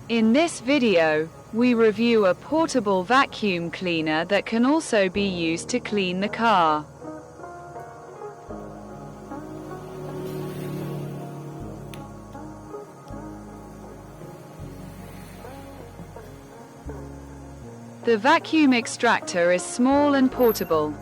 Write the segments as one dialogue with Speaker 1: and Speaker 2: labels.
Speaker 1: In this video, we review a portable vacuum cleaner that can also be used to clean the car. The vacuum extractor is small and portable.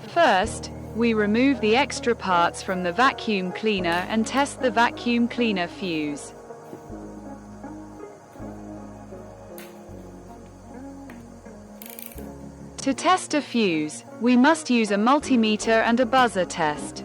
Speaker 1: First, we remove the extra parts from the vacuum cleaner and test the vacuum cleaner fuse. To test a fuse, we must use a multimeter and a buzzer test.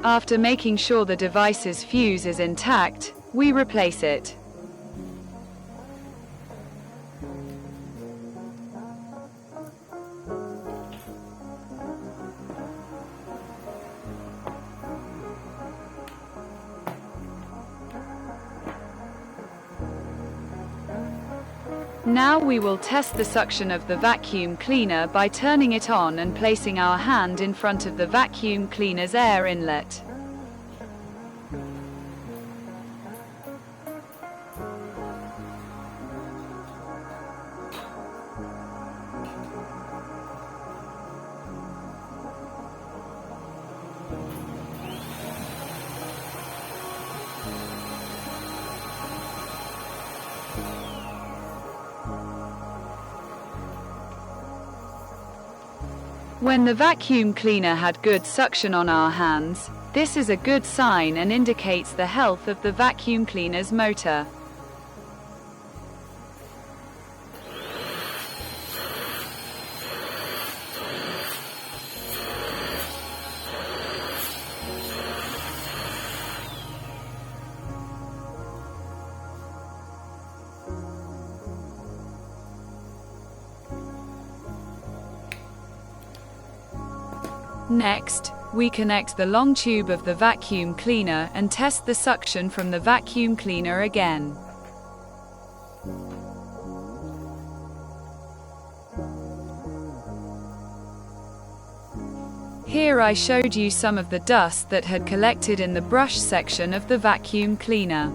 Speaker 1: After making sure the device's fuse is intact, we replace it. Now we will test the suction of the vacuum cleaner by turning it on and placing our hand in front of the vacuum cleaner's air inlet. When the vacuum cleaner had good suction on our hands, this is a good sign and indicates the health of the vacuum cleaner's motor. Next, we connect the long tube of the vacuum cleaner and test the suction from the vacuum cleaner again. Here I showed you some of the dust that had collected in the brush section of the vacuum cleaner.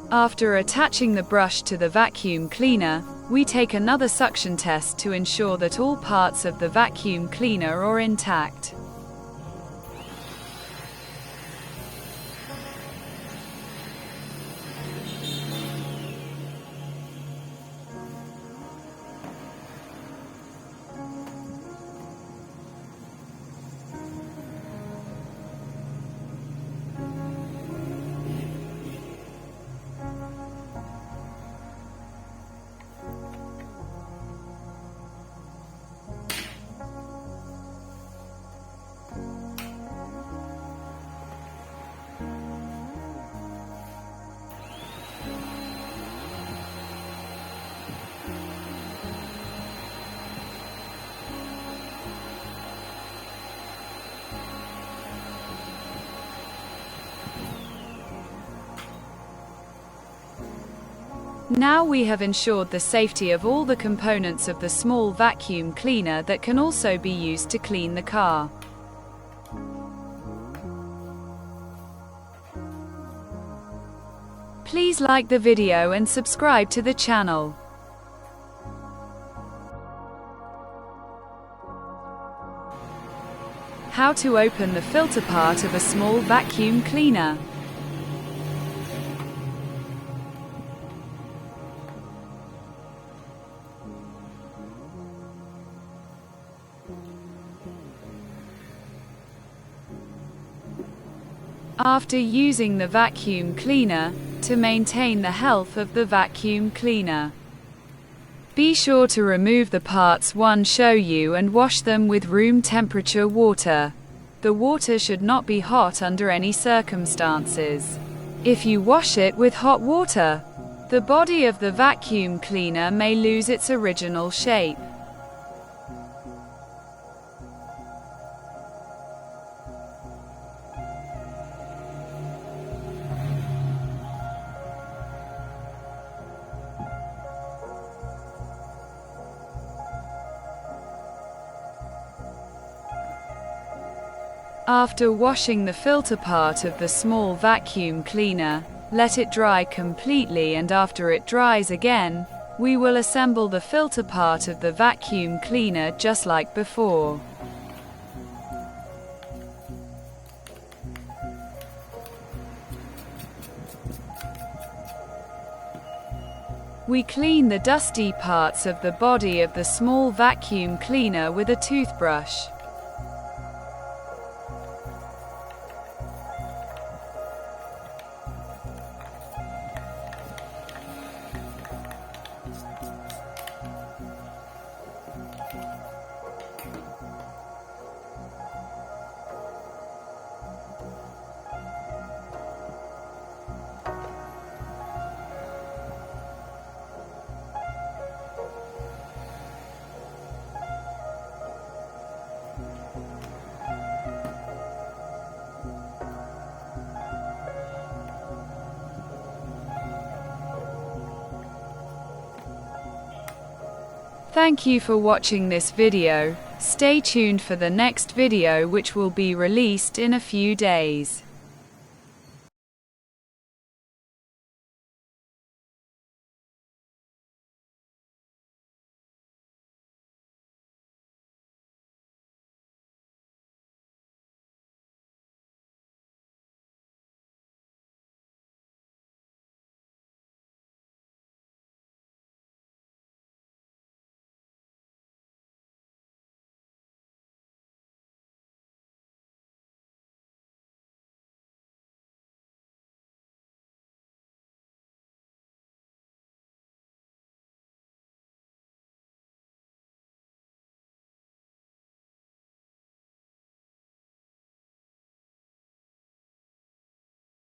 Speaker 1: After attaching the brush to the vacuum cleaner, we take another suction test to ensure that all parts of the vacuum cleaner are intact. Now we have ensured the safety of all the components of the small vacuum cleaner that can also be used to clean the car. Please like the video and subscribe to the channel. How to open the filter part of a small vacuum cleaner. after using the vacuum cleaner, to maintain the health of the vacuum cleaner. Be sure to remove the parts one show you and wash them with room temperature water. The water should not be hot under any circumstances. If you wash it with hot water, the body of the vacuum cleaner may lose its original shape. After washing the filter part of the small vacuum cleaner, let it dry completely, and after it dries again, we will assemble the filter part of the vacuum cleaner just like before. We clean the dusty parts of the body of the small vacuum cleaner with a toothbrush. Thank you for watching this video. Stay tuned for the next video, which will be released in a few days.